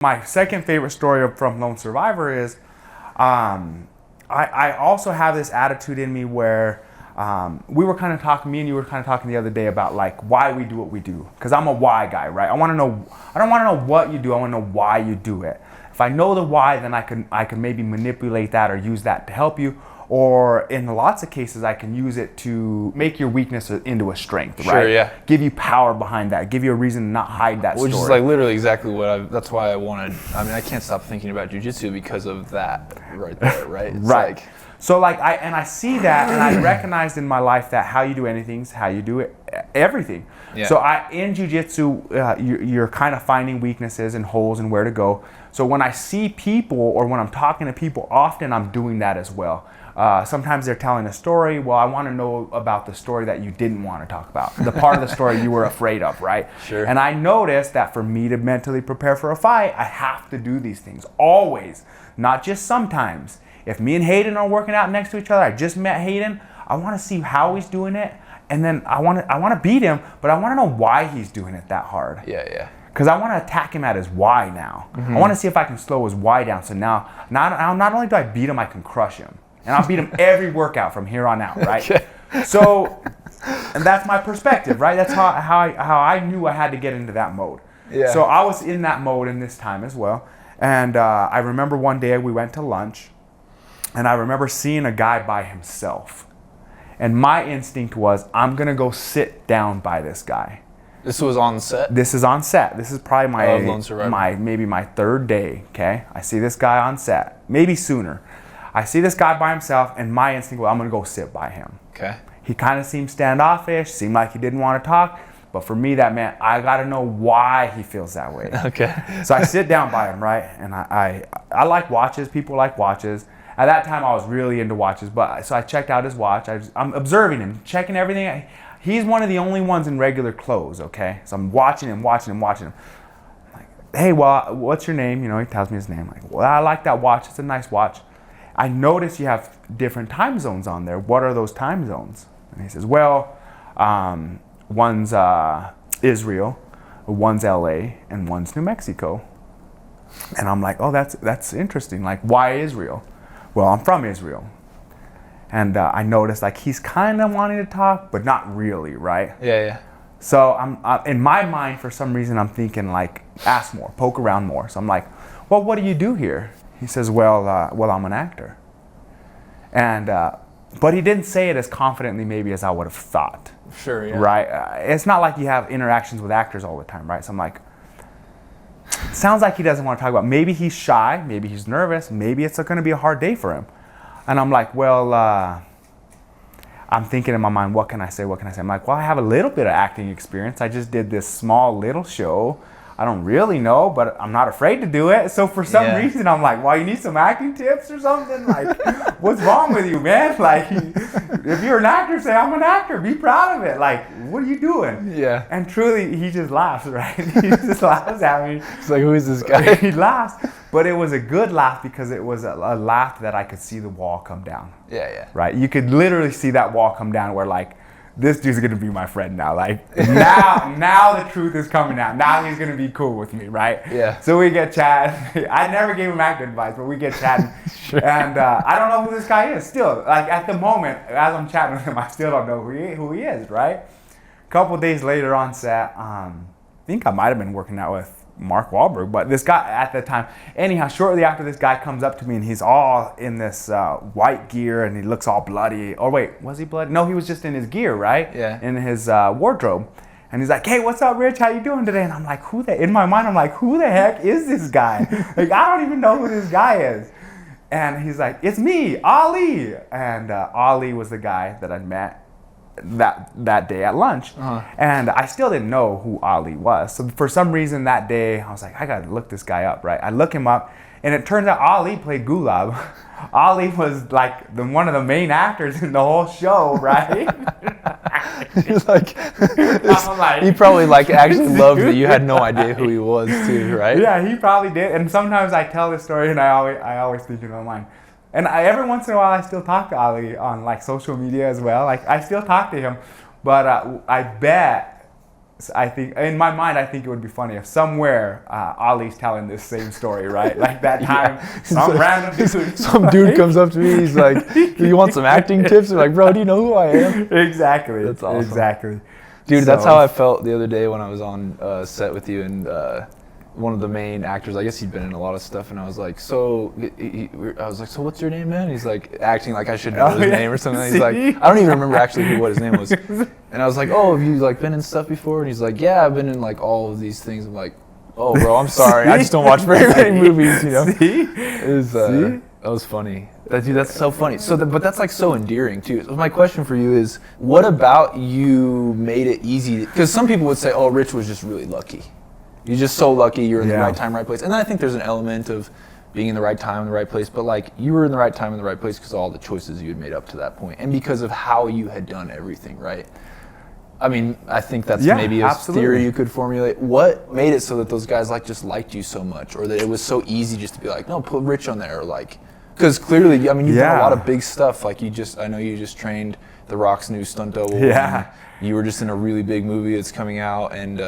My second favorite story from Lone Survivor is I also have this attitude in me where we were kind of talking, me and you were kind of talking the other day about like why we do what we do. Because I'm a why guy, right? I don't want to know what you do. I want to know why you do it. If I know the why, then I can maybe manipulate that or use that to help you. Or in lots of cases, I can use it to make your weakness into a strength, right? Sure, yeah. Give you power behind that. Give you a reason to not hide that story. Which is like literally exactly that's why I wanted, I can't stop thinking about jiu-jitsu because of that right there, right? It's right. Like, so I see that, and I recognized in my life that how you do anything is how you do it, everything. Yeah. So in jiu-jitsu, you're kind of finding weaknesses and holes and where to go. So when I see people or when I'm talking to people, often I'm doing that as well. Sometimes they're telling a story. Well, I want to know about the story that you didn't want to talk about, the part of the story you were afraid of, right? Sure. And I noticed that for me to mentally prepare for a fight, I have to do these things always, not just sometimes. If me and Hayden are working out next to each other, I just met Hayden, I want to see how he's doing it, and then I want to beat him, but I want to know why he's doing it that hard. Yeah. Because I want to attack him at his why now. Mm-hmm. I want to see if I can slow his why down. So now, not only do I beat him, I can crush him. And I'll beat him every workout from here on out, right? Okay. So, and that's my perspective, right? That's how I knew I had to get into that mode. Yeah. So I was in that mode in this time as well. And I remember one day we went to lunch, and I remember seeing a guy by himself. And my instinct was, I'm going to go sit down by this guy. This was on set? This is on set. This is probably Lone my third day, okay? I see this guy on set, maybe sooner. I see this guy by himself, and my instinct was, I'm gonna go sit by him. Okay. He kind of seemed standoffish, seemed like he didn't want to talk, but for me that meant I gotta know why he feels that way. Okay. So I sit down by him, right? And I like watches, people like watches. At that time I was really into watches, so I checked out his watch. I'm observing him, checking everything. He's one of the only ones in regular clothes, okay? So I'm watching him. I'm like, hey, well, what's your name? You know, he tells me his name. I'm like, well, I like that watch. It's a nice watch. I notice you have different time zones on there. What are those time zones? And he says, well, one's Israel, one's LA, and one's New Mexico. And I'm like, oh, that's interesting. Like, why Israel? Well, I'm from Israel. And I noticed like he's kind of wanting to talk, but not really, right? Yeah. So I'm in my mind, for some reason, I'm thinking like, ask more, poke around more. So I'm like, well, what do you do here? He says, well, I'm an actor. And but he didn't say it as confidently maybe as I would have thought. Sure, yeah. Right? It's not like you have interactions with actors all the time, right? So I'm like, sounds like he doesn't want to talk about. Maybe he's shy, maybe he's nervous, maybe it's going to be a hard day for him. And I'm like, well, I'm thinking in my mind, what can I say? I'm like, well, I have a little bit of acting experience. I just did this small little show. I don't really know, but I'm not afraid to do it. So for some reason, I'm like, well, you need some acting tips or something? Like, what's wrong with you, man? Like, if you're an actor, say, I'm an actor. Be proud of it. Like, what are you doing? Yeah. And truly, he just laughs, right? He just laughs at me. It's like, who is this guy? He laughs. But it was a good laugh because it was a laugh that I could see the wall come down. Yeah. Right? You could literally see that wall come down where, like, this dude's gonna be my friend now. Like, now the truth is coming out. Now he's gonna be cool with me, right? Yeah. So we get chatting. I never gave him acting advice, but we get chatting. Sure. And I don't know who this guy is still. Like, at the moment, as I'm chatting with him, I still don't know who he is, right? A couple days later on set, I think I might have been working out with Mark Wahlberg, but this guy at the time, anyhow, shortly after, this guy comes up to me and he's all in this white gear and he looks all bloody. Oh wait, was he bloody? No, he was just in his gear, right? Yeah. In his wardrobe. And he's like, hey, what's up, Rich? How you doing today? And I'm like, in my mind, I'm like, who the heck is this guy? Like, I don't even know who this guy is. And he's like, it's me, Ali. And Ali was the guy that I met that day at lunch. And I still didn't know who Ali was. So for some reason that day, I was like, I gotta look this guy up, right? I look him up, and it turns out Ali played Gulab. Ali was like one of the main actors in the whole show, right? He probably actually loved that you had no idea who he was too, right? Yeah, he probably did. And sometimes I tell this story and I always think in my mind. And every once in a while I still talk to Ali on like social media as well. Like, I still talk to him, but I bet I think in my mind, I think it would be funny if somewhere Ali's telling this same story, right? Like that time, some random dude, some dude comes up to me. He's like, "Do you want some acting tips?" I'm like, "Bro, do you know who I am?" Exactly. That's awesome. Exactly. Dude, that's how I felt the other day when I was on set with you, and one of the main actors, I guess he'd been in a lot of stuff, and I was like, "So," I was like, "So what's your name, man?" He's like, acting like I should know his name or something. He's like, I don't even remember actually what his name was. And I was like, "Oh, have you like been in stuff before?" And he's like, "Yeah, I've been in like all of these things." I'm like, "Oh, bro, I'm sorry. I just don't watch very many movies, you know." That was funny. Dude, that's so funny. But that's like so endearing too. So my question for you is, what about you made it easy? Because some people would say, "Oh, Rich was just really lucky. You're just so lucky. You're in the right time, right place." And then I think there's an element of being in the right time, in the right place. But like, you were in the right time, in the right place because of all the choices you had made up to that point, and because of how you had done everything, right? I mean, I think that's maybe a theory you could formulate. What made it so that those guys just liked you so much, or that it was so easy just to be like, "No, put Rich on there," or like, because clearly, I mean, you've done a lot of big stuff. Like I know you just trained The Rock's new stunt double. Yeah. You were just in a really big movie that's coming out, and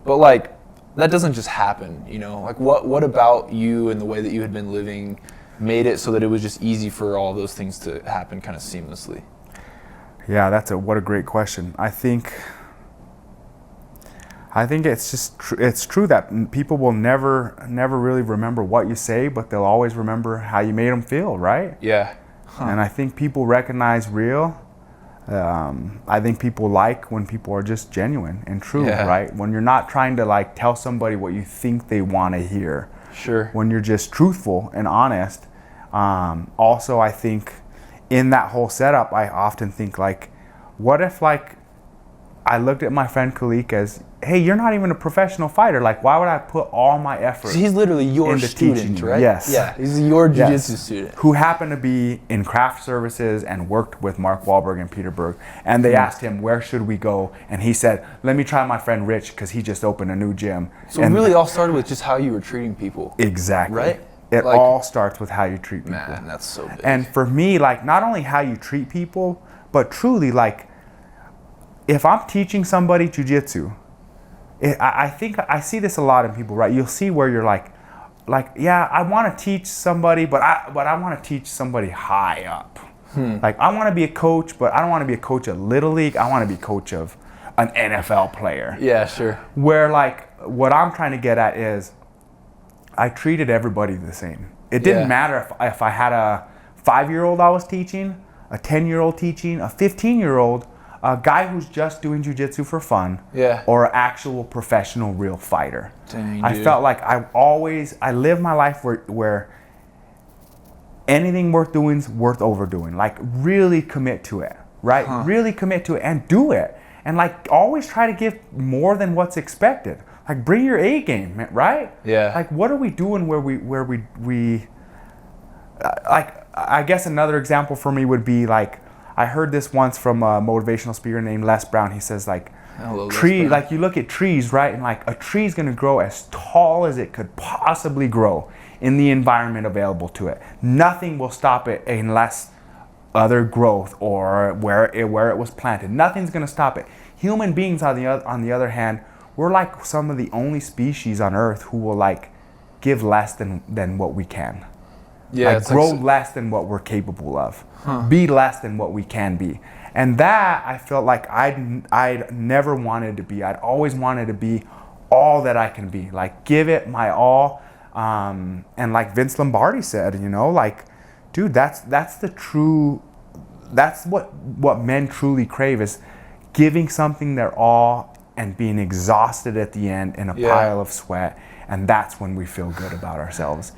but like, that doesn't just happen, you know? Like, what about you and the way that you had been living made it so that it was just easy for all those things to happen kind of seamlessly? Yeah, what a great question. I think it's just it's true that people will never really remember what you say, but they'll always remember how you made them feel, right? Yeah. And I think people recognize real. I think people like when people are just genuine and true, right? When you're not trying to like tell somebody what you think they want to hear. Sure. When you're just truthful and honest. Also, I think in that whole setup, I often think like, what if like I looked at my friend Khalik as, "Hey, you're not even a professional fighter. Like, why would I put all my effort?" So he's literally your into student, teaching you? right? Yes. Yeah, he's your jiu-jitsu student. Who happened to be in craft services and worked with Mark Wahlberg and Peter Berg. And they asked him, "Where should we go?" And he said, "Let me try my friend Rich because he just opened a new gym." So it really all started with just how you were treating people. Exactly. Right? It all starts with how you treat people. Man, that's so big. And for me, like, not only how you treat people, but truly, like, if I'm teaching somebody jiu-jitsu, I think I see this a lot in people, right? You'll see where you're like, yeah, I want to teach somebody, but I want to teach somebody high up. Like, I want to be a coach, but I don't want to be a coach of Little League. I want to be a coach of an NFL player. Yeah, sure. Where, like, what I'm trying to get at is I treated everybody the same. It didn't matter if I had a 5-year-old I was teaching, a 10-year-old teaching, a 15-year-old, a guy who's just doing jiu-jitsu for fun, or an actual professional real fighter. Dang, I felt like I live my life where anything worth doing is worth overdoing. Like, really commit to it, right? Really commit to it and do it. And like, always try to give more than what's expected. Like, bring your A game, right? Yeah. Like, what are we doing where we like, I guess another example for me would be like, I heard this once from a motivational speaker named Les Brown. He says like, like you look at trees, right? And like a tree's gonna grow as tall as it could possibly grow in the environment available to it. Nothing will stop it unless other growth or where it was planted. Nothing's gonna stop it. Human beings, on the other hand, we're like some of the only species on Earth who will like give less than what we can. Yeah, like grow less than what we're capable of. Be less than what we can be. And that, I felt like I'd never wanted to be. I'd always wanted to be all that I can be. Like, give it my all. And like Vince Lombardi said, you know, like, dude, that's what men truly crave, is giving something their all and being exhausted at the end in a pile of sweat. And that's when we feel good about ourselves.